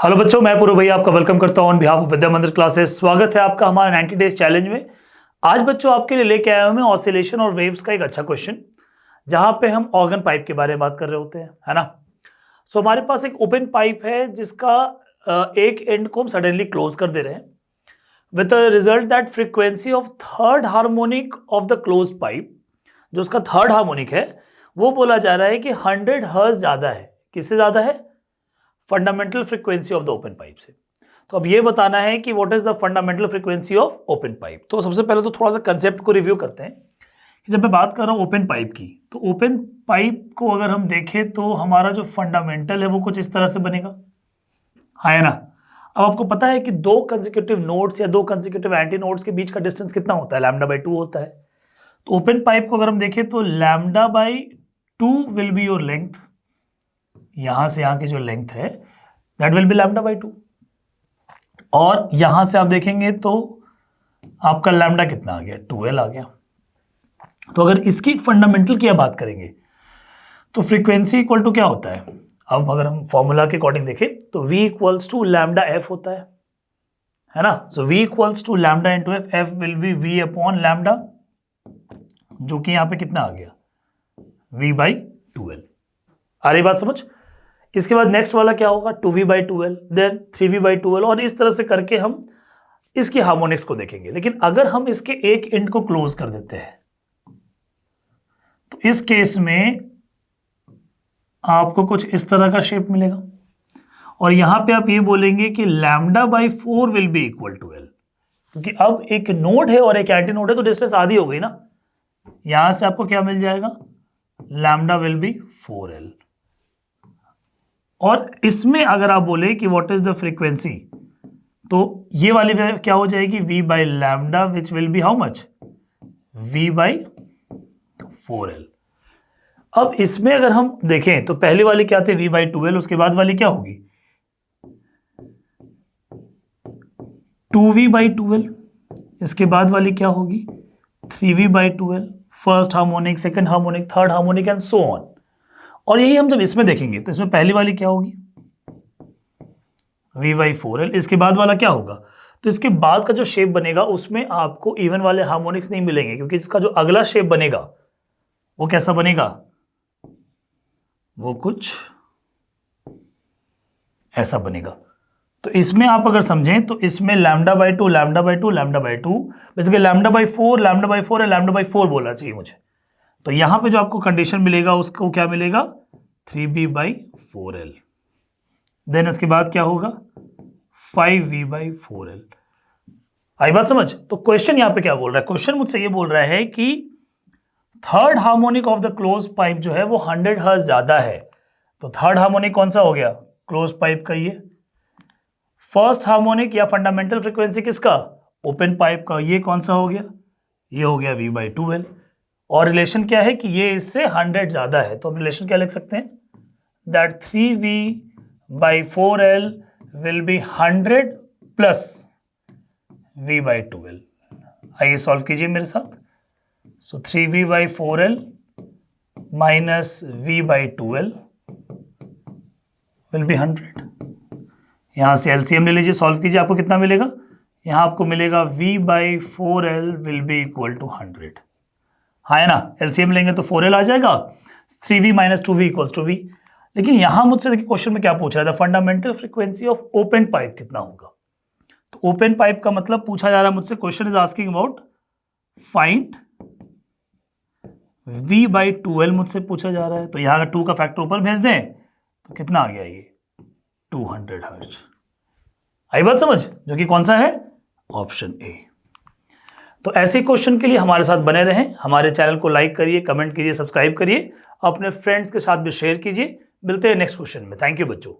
Hello बच्चों, मैं पूर्व भैया आपका वेलकम करता हूं ऑन बिहाफ ऑफ विद्या मंदिर क्लासेस। स्वागत है आपका हमारे 90 डेज चैलेंज में। आज बच्चों आपके लिए लेके आया हूं मैं ऑसिलेशन और वेव्स का एक अच्छा क्वेश्चन, जहां पे हम ऑर्गन पाइप के बारे में बात कर रहे होते हैं, है ना। सो हमारे पास एक ओपन पाइप है जिसका एक एंड को हम सडनली क्लोज कर दे रहे हैं with the result that frequency of third harmonic of the close pipe, जो उसका थर्ड हार्मोनिक है, वो बोला जा रहा है कि 100 हर्ट्ज ज्यादा है। किससे ज्यादा है? Fundamental frequency of the open pipe से। तो अब ये बताना है कि what is the fundamental frequency of open pipe. तो सबसे पहले तो थोड़ा सा कंसेप्ट को रिव्यू करते हैं कि जब मैं बात कर रहा हूं ओपन पाइप की, तो ओपन पाइप को अगर हम देखें तो हमारा जो फंडामेंटल है वो कुछ इस तरह से बनेगा, है ना। अब आपको पता है कि दो कंसेक्यूटिव नोड्स या दो कंसेक्यूटिव एंटी नोड्स के बीच का डिस्टेंस कितना होता है? λ/2 होता है। तो ओपन पाइप को अगर हम देखें तो λ/2 विल बी योर लेंथ, यहां से यहां की जो लेंथ है दैट विल बी λ/2, और यहां से आप देखेंगे तो आपका लैम्डा कितना आ गया? 2l आ गया। तो अगर इसकी फंडामेंटल की बात करेंगे तो फ्रीक्वेंसी इक्वल टू क्या होता है? अब अगर हम फॉर्मूला के अकॉर्डिंग देखें तो v इक्वल्स टू λf होता है ना। So v equals to λ into f, f will be v upon lambda, जो कि यहां पे कितना आ गया? v/2l। आ रही बात समझ? इसके बाद नेक्स्ट वाला क्या होगा? 2v/2l, देन 3v/2l, और इस तरह से करके हम इसकी हार्मोनिक्स को देखेंगे। लेकिन अगर हम इसके एक एंड को क्लोज कर देते हैं तो इस केस में आपको कुछ इस तरह का शेप मिलेगा, और यहां पे आप ये बोलेंगे कि λ/4 will be equal to l, क्योंकि अब एक नोड है और एक एंटी नोड है तो डिस्टेंस आधी हो गई ना। यहां से आपको क्या मिल जाएगा? λ विल बी 4l। और इसमें अगर आप बोले कि व्हाट इज द फ्रीक्वेंसी, तो ये वाली क्या हो जाएगी? v/λ which will be how much? v/4l। अब इसमें अगर हम देखें तो पहली वाली क्या थी? v/2l। उसके बाद वाली क्या होगी? 2v/2l। इसके बाद वाली क्या होगी? 3v/2l। First harmonic, second harmonic, third harmonic and so on. और यही हम जब इसमें देखेंगे तो इसमें पहली वाली क्या होगी? v/4l। इसके बाद वाला क्या होगा? तो इसके बाद का जो शेप बनेगा उसमें आपको इवन वाले हार्मोनिक्स नहीं मिलेंगे, क्योंकि इसका जो अगला शेप बनेगा वो कैसा बनेगा? वो कुछ ऐसा बनेगा। तो इसमें आप अगर समझें तो इसमें λ/2 λ/2 λ/2, बेसिकली λ/4 λ/4 है, λ/4 बोलना चाहिए मुझे। तो यहां पे जो आपको कंडीशन मिलेगा उसको क्या मिलेगा? 3b/4l। देन इसके बाद क्या होगा? 5v/4l। आई बात समझ? तो क्वेश्चन यहां पे क्या बोल रहा है? क्वेश्चन मुझसे ये बोल रहा है कि third harmonic of the close pipe जो है वो 100 हर्ट्ज ज्यादा है। तो थर्ड हार्मोनिक कौन सा हो गया? क्लोज पाइप का। ये फर्स्ट हार्मोनिक या फंडामेंटल फ्रीक्वेंसी किसका? ओपन पाइप का। ये कौन सा हो गया? ये हो गया v/2l। और रिलेशन क्या है कि ये इससे 100 ज्यादा है, तो हम रिलेशन क्या लिख सकते हैं? That 3v/4l will be 100 plus v/2l। आइए सॉल्व कीजिए मेरे साथ। सो 3v/4l minus v/2l will be 100। यहां से एलसीएम ले लीजिए, सॉल्व कीजिए, आपको कितना मिलेगा? यहां आपको मिलेगा v/4l will be equal to 100। हाँ है ना, एलसीएम लेंगे तो 4l आ जाएगा, 3v minus 2v equals to v। लेकिन यहां मुझसे देखिए क्वेश्चन में क्या पूछ रहा था? Fundamental frequency of open pipe कितना होगा? तो ओपन पाइप का मतलब पूछा जा रहा है मुझसे, question is asking about find v/2l मुझसे पूछा जा रहा है। तो यहां अगर 2 का फैक्टर ऊपर भेज दें तो कितना आ गया? ये 200 हर्ट्ज। आई बात समझ? जो कि कौन सा है? Option A. तो ऐसे क्वेश्चन के लिए हमारे साथ बने रहें। हमारे चैनल को लाइक करिए, कमेंट कीजिए, सब्सक्राइब करिए, अपने फ्रेंड्स के साथ भी शेयर कीजिए। मिलते हैं नेक्स्ट क्वेश्चन में। थैंक यू बच्चों।